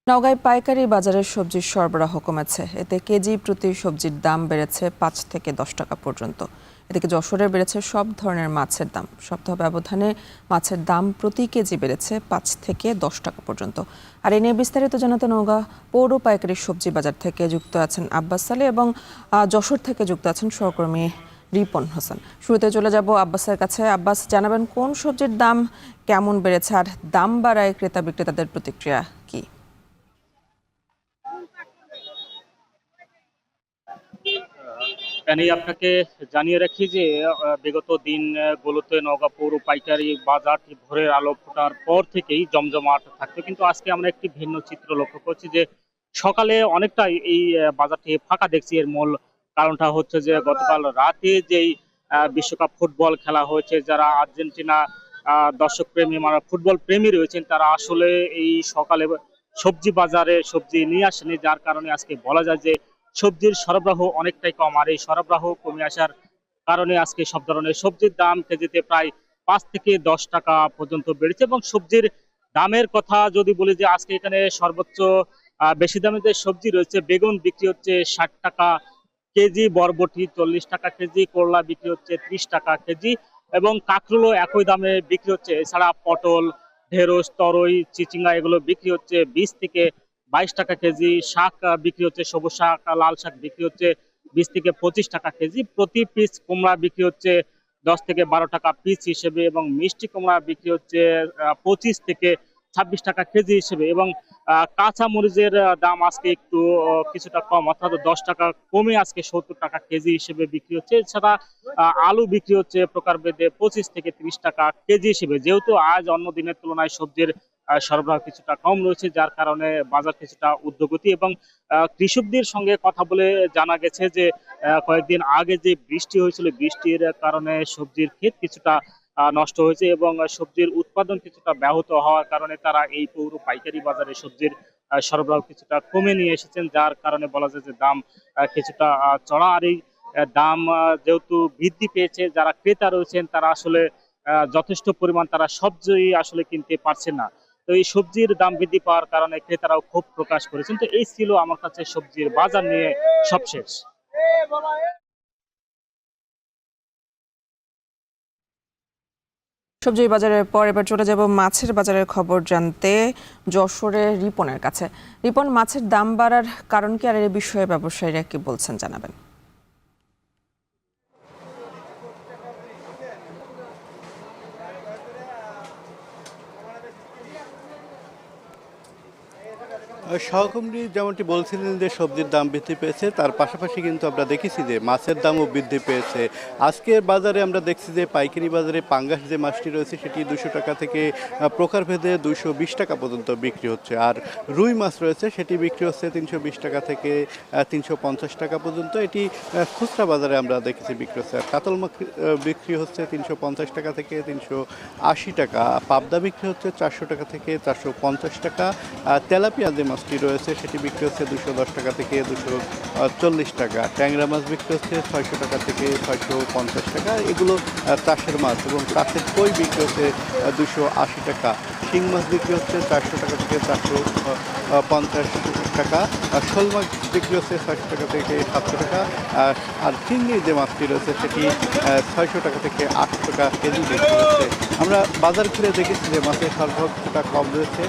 নওগাঁয় পাইকারি বাজারে সবজির সরবরাহ কমেছে। এতে কেজি প্রতি সবজির দাম বেড়েছে ৫ থেকে ১০ টাকা পর্যন্ত। এদিকে যশোরে বেড়েছে সব ধরনের মাছের দাম। সপ্তাহ ব্যবধানে মাছের দাম প্রতি কেজি বেড়েছে ৫ থেকে ১০ টাকা পর্যন্ত। আর এ নিয়ে বিস্তারিত জানাতে নওগাঁ পৌর পাইকারি সবজি বাজার থেকে যুক্ত আছেন আব্বাস সালে এবং যশোর থেকে যুক্ত আছেন সহকর্মী রিপন হোসেন। শুরুতে চলে যাব আব্বাসের কাছে। আব্বাস, জানাবেন কোন সবজির দাম কেমন বেড়েছে আর দাম বাড়ায় ক্রেতা বিক্রেতাদের প্রতিক্রিয়া কি? আপনাকে জানিয়ে রাখি যে বিগত দিনগুলোতে নওগাঁ পৌর পাইকারি বাজারটি ভোরের আলো ফোটার পর থেকেই জমজমাট থাকতো, কিন্তু আজকে আমরা একটি ভিন্ন চিত্র লক্ষ্য করছি যে সকালে অনেকটা এই বাজারটি ফাঁকা দেখছি। এর মূল কারণটা হচ্ছে যে গতকাল রাতে যেই বিশ্বকাপ ফুটবল খেলা হয়েছে, যারা আর্জেন্টিনা দর্শক প্রেমী মানে ফুটবল প্রেমী রয়েছেন তারা আসলে এই সকালে সবজি বাজারে সবজি নিয়ে আসেনি, যার কারণে আজকে বলা যায় যে সবজির সরবরাহ অনেকটাই কম। আর এই সরবরাহ কমে আসার কারণে আজকে সব ধরনের সবজির দাম কেজিতে প্রায় ৫ থেকে ১০ টাকা পর্যন্ত বেড়েছে। এবং সবজির দামের কথা যদি বলি যে আজকে এখানে সর্বোচ্চ বেশি দামে যে সবজি রয়েছে, বেগুন বিক্রি হচ্ছে ৬০ টাকা কেজি, বরবটি ৪০ টাকা কেজি, করলা বিক্রি হচ্ছে ৩০ টাকা কেজি এবং কাঁকরোলও একই দামে বিক্রি হচ্ছে। এছাড়া পটল, ঢেঁড়স, তরই, চিচিঙ্গা এগুলো বিক্রি হচ্ছে ২০ থেকে ২২ টাকা কেজি। শাক বিক্রি হচ্ছে, সবুজ শাক, লাল শাক বিক্রি হচ্ছে ২০ থেকে ২৫ টাকা কেজি। প্রতি পিস কুমড়া বিক্রি হচ্ছে ১০ থেকে ১২ টাকা পিস হিসেবে এবং মিষ্টি কুমড়া বিক্রি হচ্ছে ২৫ থেকে ২৬ টাকা কেজি হিসেবে। এবং কাঁচা মরিচের দাম আজকে একটু কিছুটা কম, অর্থাৎ ১০ টাকা কমে আজকে ৭০ টাকা কেজি হিসেবে বিক্রি হচ্ছে। এছাড়া আলু বিক্রি হচ্ছে প্রকারভেদে ২৫ থেকে ৩০ টাকা কেজি হিসেবে। যেহেতু আজ অন্য দিনের তুলনায় সবজির সরবরাহ কিছুটা কম রয়েছে, যার কারণে বাজার কিছুটা ঊর্ধ্বগতি। এবং কৃষকদের সঙ্গে কথা বলে জানা গেছে যে কয়েকদিন আগে যে বৃষ্টি হয়েছিল, বৃষ্টির কারণে সবজির ক্ষেত কিছুটা নষ্ট হয়েছে এবং সবজির উৎপাদন কিছুটা ব্যাহত হওয়ার কারণে তারা এই পৌর পাইকারি বাজারে সবজির সরবরাহ কিছুটা কমে নিয়ে এসেছেন, যার কারণে বলা যায় যে দাম কিছুটা চড়া। আর এই দাম যেহেতু বৃদ্ধি পেয়েছে, যারা ক্রেতা রয়েছেন তারা আসলে যথেষ্ট পরিমাণ তারা সবজি আসলে কিনতে পারছে না। তো এই সবজির দাম বৃদ্ধি পাওয়ার কারণে ক্রেতারাও ক্ষোভ প্রকাশ করেছেন। তো এই ছিল আমার কাছে সবজির বাজার নিয়ে সবশেষ। সবজির বাজারের পর এবার চলে যাব মাছের বাজারের খবর জানতে যশোরের রিপনের কাছে। রিপন, মাছের দাম বাড়ার কারণ কি আর এই বিষয়ে ব্যবসায়ীরা কি বলছেন জানাবেন? সহকর্মী যেমনটি বলছিলেন যে সবজির দাম বৃদ্ধি পেয়েছে, তার পাশাপাশি কিন্তু আমরা দেখেছি যে মাছের দামও বৃদ্ধি পেয়েছে। আজকের বাজারে আমরা দেখছি যে পাইকারি বাজারে পাঙ্গাস যে মাছটি রয়েছে সেটি ২০০ টাকা থেকে প্রকারভেদে ২২০ টাকা পর্যন্ত বিক্রি হচ্ছে। আর রুই মাছ রয়েছে সেটি বিক্রি হচ্ছে ৩২০ টাকা থেকে ৩৫০ টাকা পর্যন্ত। এটি খুচরা বাজারে আমরা দেখেছি বিক্রি হচ্ছে। আর কাতল মাছ বিক্রি হচ্ছে ৩৫০ টাকা থেকে ৩৮০ টাকা। পাবদা বিক্রি হচ্ছে ৪০০ টাকা থেকে ৪৫০ টাকা। তেলাপিয়া যে মাছটি রয়েছে সেটি বিক্রি হচ্ছে ২১০ টাকা থেকে ২৪০ টাকা। ট্যাংরা মাছ বিক্রি হচ্ছে ৬০০ টাকা থেকে ৬৫০ টাকা। এগুলো চাষের মাছ। এবং চাষের কই বিক্রি হচ্ছে ২৮০ টাকা। শিং মাছ বিক্রি হচ্ছে ৪০০ টাকা থেকে ৪৫০ টাকা। শোল মাছ বিক্রি হচ্ছে ৬০০ টাকা থেকে ৭০০ টাকা। আর চিংড়ি যে মাছটি রয়েছে সেটি ৬০০ টাকা থেকে ৮০০ টাকা কেজি বিক্রি হচ্ছে। আমরা বাজার ঘুরে দেখেছি যে মাছের সরবরাহ কিছুটা কম রয়েছে।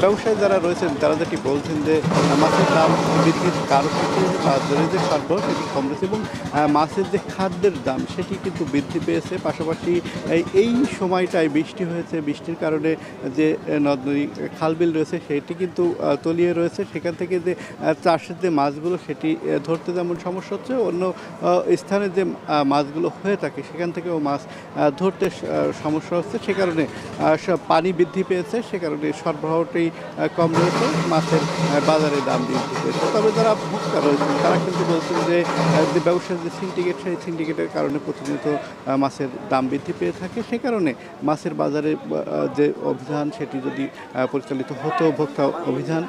ব্যবসায়ী যারা রয়েছেন তারা যেটি বলছেন যে মাছের দাম বৃদ্ধির কারণ হচ্ছে বাজারের যে সরবরাহ সেটি কম রয়েছে এবং মাছের যে খাদ্যের দাম সেটি কিন্তু বৃদ্ধি পেয়েছে। পাশাপাশি এই সময়টায় বৃষ্টি হয়েছে, বৃষ্টির কারণে যে নদ নদী খালবিল রয়েছে সেটি কিন্তু তলিয়ে রয়েছে। সেখান থেকে যে চাষের যে মাছগুলো সেটি ধরতে যেমন সমস্যা হচ্ছে, অন্য স্থানে যে মাছগুলো হয়ে থাকে সেখান থেকেও মাছ ধরতে সমস্যা হচ্ছে। সে কারণে পানি বৃদ্ধি পেয়েছে, সে কারণে সরবরাহটি কম রয়েছে, মাছের বাজারে দাম বৃদ্ধি পেয়েছে। তবে যারা ভোক্তা রয়েছেন তারা কিন্তু বলছেন যে ব্যবসার যে সিন্ডিকেট সেই সিন্ডিকেটের কারণে প্রতিনিয়ত মাছের দাম বৃদ্ধি পেয়ে থাকে। সে কারণে মাছের বাজারে যে অভিযান সেটি যদি পরিচালিত হতো ভোক্তা অভিযান,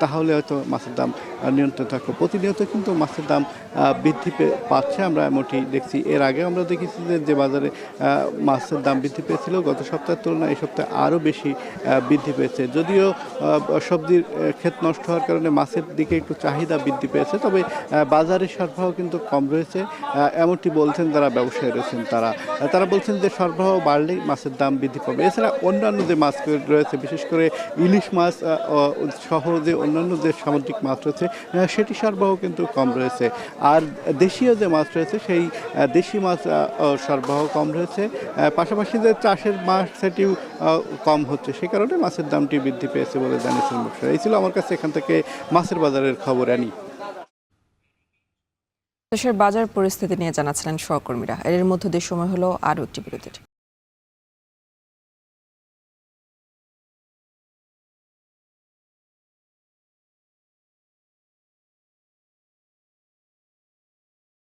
তাহলে হয়তো মাছের দাম নিয়ন্ত্রণ থাকবে। প্রতিনিয়ত কিন্তু মাছের দাম বৃদ্ধি পাচ্ছে, আমরা এমনটি দেখছি। এর আগে আমরা দেখেছি যে বাজারে মাছের দাম বৃদ্ধি পেয়েছিল, গত সপ্তাহের তুলনায় এই সপ্তাহে আরও বেশি বৃদ্ধি পেয়েছে। যদিও সবজির ক্ষেত নষ্ট হওয়ার কারণে মাছের দিকে একটু চাহিদা বৃদ্ধি পেয়েছে, তবে বাজারের সরবরাহ কিন্তু কম রয়েছে, এমনটি বলছেন যারা ব্যবসায়ী রয়েছেন। তারা বলছেন যে সরবরাহ বাড়লেই মাছের দাম বৃদ্ধি পাবে। এছাড়া অন্যান্য যে মাছ রয়েছে, বিশেষ করে ইলিশ মাছ সহ যে অন্যান্য যে সামুদ্রিক মাছ রয়েছে সেটি সরবরাহ কিন্তু কম রয়েছে। আর দেশীয় যে মাছ রয়েছে সেই দেশি মাছ সরবরাহ কম রয়েছে, পাশাপাশি যে চাষের মাছ সেটিও কম হচ্ছে, সে কারণে মাছের দামটি বৃদ্ধি পেয়েছে বলে জানিয়েছেন ব্যবসায়ী। এই ছিল আমার কাছে এখান থেকে মাছের বাজারের খবর। আনি দেশের বাজার পরিস্থিতি নিয়ে জানাচ্ছিলেন সহকর্মীরা। এর মধ্য দিয়ে সময় হলো আরও একটি বিরতির।